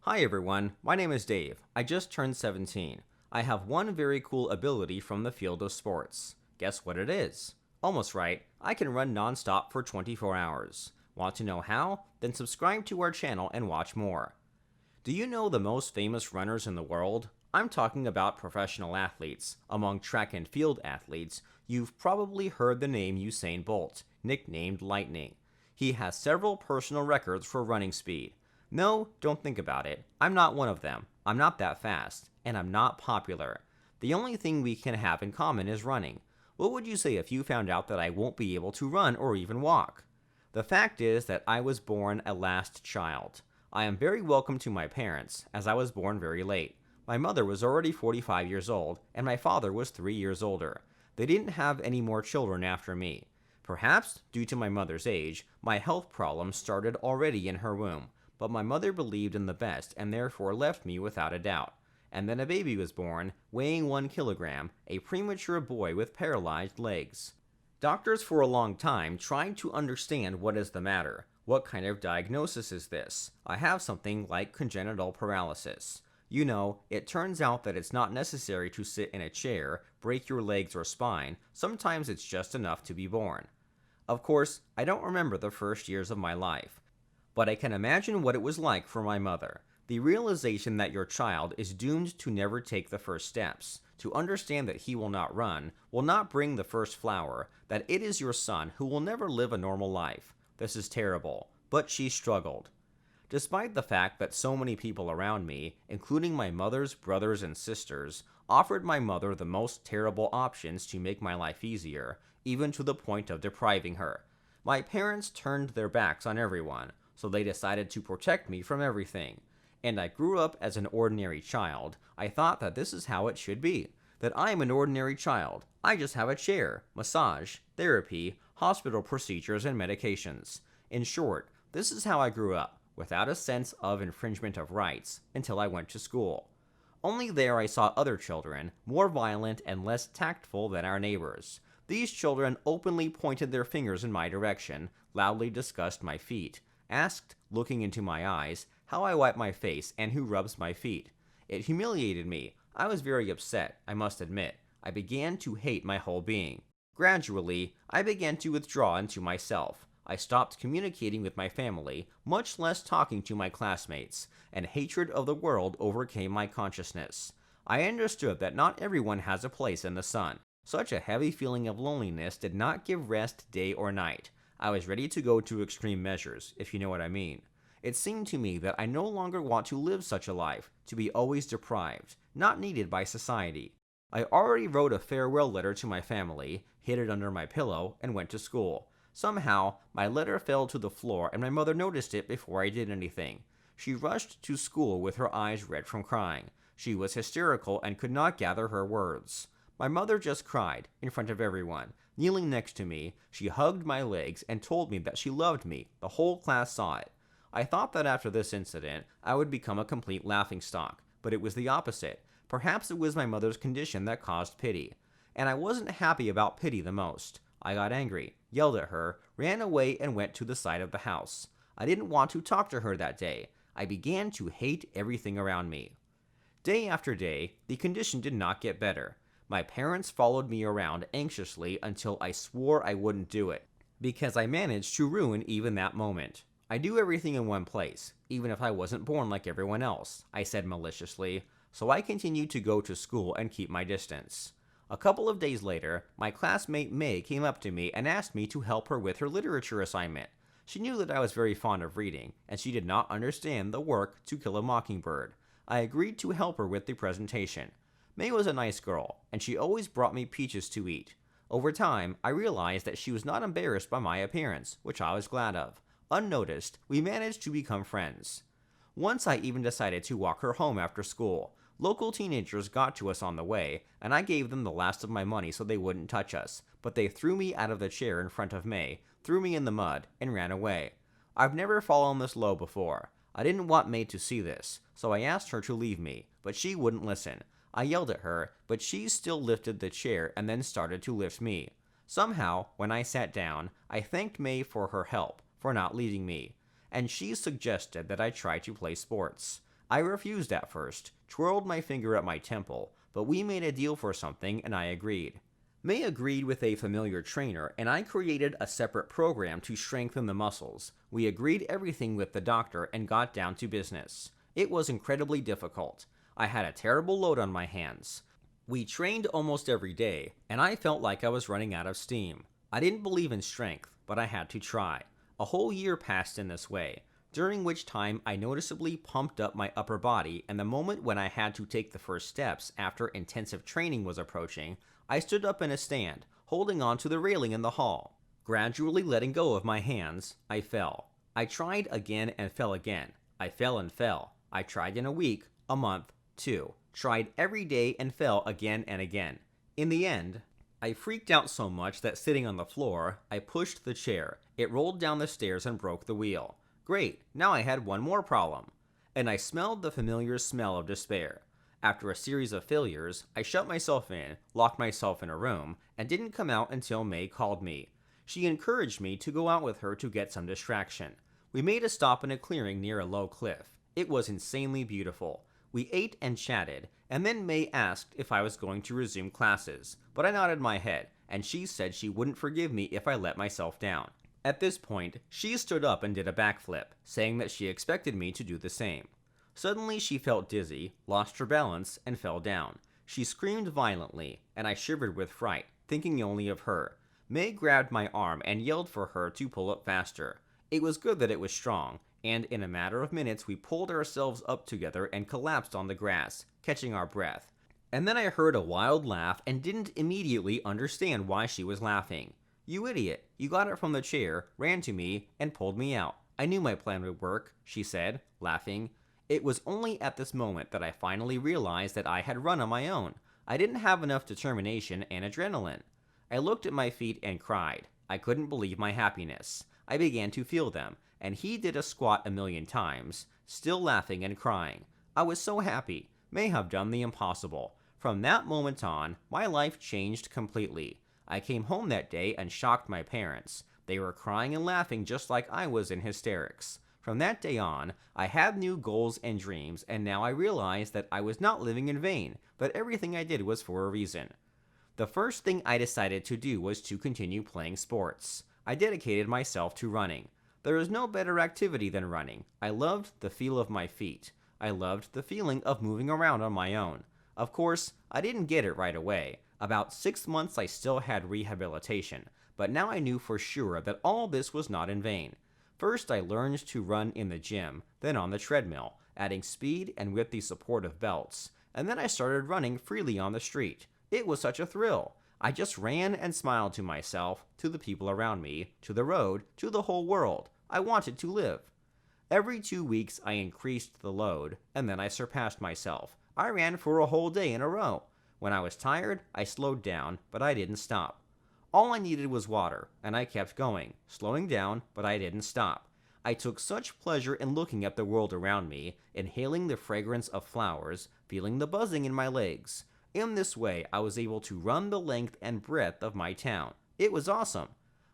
Hi everyone, my name is Dave. I just turned 17. I have one very cool ability from the field of sports. Guess what it is? Almost right, I can run non-stop for 24 hours. Want to know how? Then subscribe to our channel and watch more. Do you know the most famous runners in the world? I'm talking about professional athletes. Among track and field athletes, you've probably heard the name Usain Bolt, nicknamed Lightning. He has several personal records for running speed. No, don't think about it. I'm not one of them. I'm not that fast, and I'm not popular. The only thing we can have in common is running. What would you say if you found out that I won't be able to run or even walk? The fact is that I was born a last child. I am very welcome to my parents, as I was born very late. My mother was already 45 years old, and my father was 3 years older. They didn't have any more children after me. Perhaps, due to my mother's age, my health problems started already in her womb, but my mother believed in the best and therefore left me without a doubt. And then a baby was born, weighing 1 kilogram, a premature boy with paralyzed legs. Doctors for a long time tried to understand what is the matter. What kind of diagnosis is this? I have something like congenital paralysis. You know, it turns out that it's not necessary to sit in a chair, break your legs or spine, sometimes it's just enough to be born. Of course, I don't remember the first years of my life, but I can imagine what it was like for my mother. The realization that your child is doomed to never take the first steps, to understand that he will not run, will not bring the first flower, that it is your son who will never live a normal life. This is terrible, but she struggled. Despite the fact that so many people around me, including my mother's brothers and sisters, offered my mother the most terrible options to make my life easier, even to the point of depriving her, my parents turned their backs on everyone, so they decided to protect me from everything. And I grew up as an ordinary child. I thought that this is how it should be, that I am an ordinary child. I just have a chair, massage, therapy, hospital procedures, and medications. In short, this is how I grew up, without a sense of infringement of rights, until I went to school. Only there I saw other children, more violent and less tactful than our neighbors. These children openly pointed their fingers in my direction, loudly discussed my feet, asked, looking into my eyes, how I wipe my face and who rubs my feet. It humiliated me. I was very upset, I must admit. I began to hate my whole being. Gradually, I began to withdraw into myself. I stopped communicating with my family, much less talking to my classmates, and hatred of the world overcame my consciousness. I understood that not everyone has a place in the sun. Such a heavy feeling of loneliness did not give rest day or night. I was ready to go to extreme measures, if you know what I mean. It seemed to me that I no longer want to live such a life, to be always deprived, not needed by society. I already wrote a farewell letter to my family, hid it under my pillow, and went to school. Somehow, my letter fell to the floor and my mother noticed it before I did anything. She rushed to school with her eyes red from crying. She was hysterical and could not gather her words. My mother just cried, in front of everyone. Kneeling next to me, she hugged my legs and told me that she loved me. The whole class saw it. I thought that after this incident, I would become a complete laughingstock, but it was the opposite. Perhaps it was my mother's condition that caused pity. And I wasn't happy about pity the most. I got angry, yelled at her, ran away, and went to the side of the house. I didn't want to talk to her that day. I began to hate everything around me. Day after day, the condition did not get better. My parents followed me around anxiously until I swore I wouldn't do it, because I managed to ruin even that moment. I do everything in one place, even if I wasn't born like everyone else, I said maliciously, so I continued to go to school and keep my distance. A couple of days later, my classmate May came up to me and asked me to help her with her literature assignment. She knew that I was very fond of reading, and she did not understand the work To Kill a Mockingbird. I agreed to help her with the presentation. May was a nice girl, and she always brought me peaches to eat. Over time, I realized that she was not embarrassed by my appearance, which I was glad of. Unnoticed, we managed to become friends. Once I even decided to walk her home after school. Local teenagers got to us on the way, and I gave them the last of my money so they wouldn't touch us, but they threw me out of the chair in front of May, threw me in the mud, and ran away. I've never fallen this low before. I didn't want May to see this, so I asked her to leave me, but she wouldn't listen. I yelled at her, but she still lifted the chair and then started to lift me. Somehow, when I sat down, I thanked May for her help, for not leaving me, and she suggested that I try to play sports. I refused at first, twirled my finger at my temple, but we made a deal for something and I agreed. May agreed with a familiar trainer, and I created a separate program to strengthen the muscles. We agreed everything with the doctor and got down to business. It was incredibly difficult. I had a terrible load on my hands. We trained almost every day, and I felt like I was running out of steam. I didn't believe in strength, but I had to try. A whole year passed in this way, during which time I noticeably pumped up my upper body, and the moment when I had to take the first steps after intensive training was approaching, I stood up in a stand, holding on to the railing in the hall. Gradually letting go of my hands, I fell. I tried again and fell again. I fell and fell. I tried in a week, a month, 2. Tried every day and fell again and again. In the end, I freaked out so much that sitting on the floor, I pushed the chair. It rolled down the stairs and broke the wheel. Great, now I had one more problem. And I smelled the familiar smell of despair. After a series of failures, I shut myself in, locked myself in a room, and didn't come out until May called me. She encouraged me to go out with her to get some distraction. We made a stop in a clearing near a low cliff. It was insanely beautiful. We ate and chatted, and then May asked if I was going to resume classes, but I nodded my head, and she said she wouldn't forgive me if I let myself down. At this point, she stood up and did a backflip, saying that she expected me to do the same. Suddenly she felt dizzy, lost her balance, and fell down. She screamed violently, and I shivered with fright, thinking only of her. May grabbed my arm and yelled for her to pull up faster. It was good that it was strong, and in a matter of minutes we pulled ourselves up together and collapsed on the grass, catching our breath. And then I heard a wild laugh and didn't immediately understand why she was laughing. "You idiot, you got it from the chair, ran to me, and pulled me out. I knew my plan would work," she said, laughing. It was only at this moment that I finally realized that I had run on my own. I didn't have enough determination and adrenaline. I looked at my feet and cried. I couldn't believe my happiness. I began to feel them, and he did a squat 1,000,000 times, still laughing and crying. I was so happy. May have done the impossible. From that moment on, my life changed completely. I came home that day and shocked my parents. They were crying and laughing just like I was in hysterics. From that day on, I had new goals and dreams, and now I realized that I was not living in vain, but everything I did was for a reason. The first thing I decided to do was to continue playing sports. I dedicated myself to running. There is no better activity than running. I loved the feel of my feet. I loved the feeling of moving around on my own. Of course, I didn't get it right away. About 6 months I still had rehabilitation, but now I knew for sure that all this was not in vain. First, I learned to run in the gym, then on the treadmill, adding speed and with the support of belts, and then I started running freely on the street. It was such a thrill. I just ran and smiled to myself, to the people around me, to the road, to the whole world. I wanted to live. Every 2 weeks I increased the load, and then I surpassed myself. I ran for a whole day in a row. When I was tired, I slowed down, but I didn't stop. All I needed was water, and I kept going, slowing down, but I didn't stop. I took such pleasure in looking at the world around me, inhaling the fragrance of flowers, feeling the buzzing in my legs. In this way, I was able to run the length and breadth of my town. It was awesome.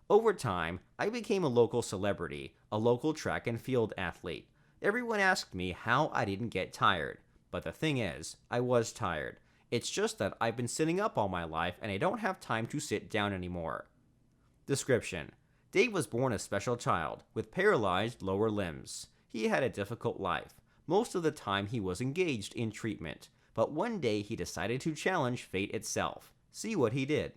Over time, I became a local celebrity, a local track and field athlete. Everyone asked me how I didn't get tired. But the thing is, I was tired. It's just that I've been sitting up all my life and I don't have time to sit down anymore. Description: Dave was born a special child with paralyzed lower limbs. He had a difficult life. Most of the time he was engaged in treatment, but one day he decided to challenge fate itself. See what he did.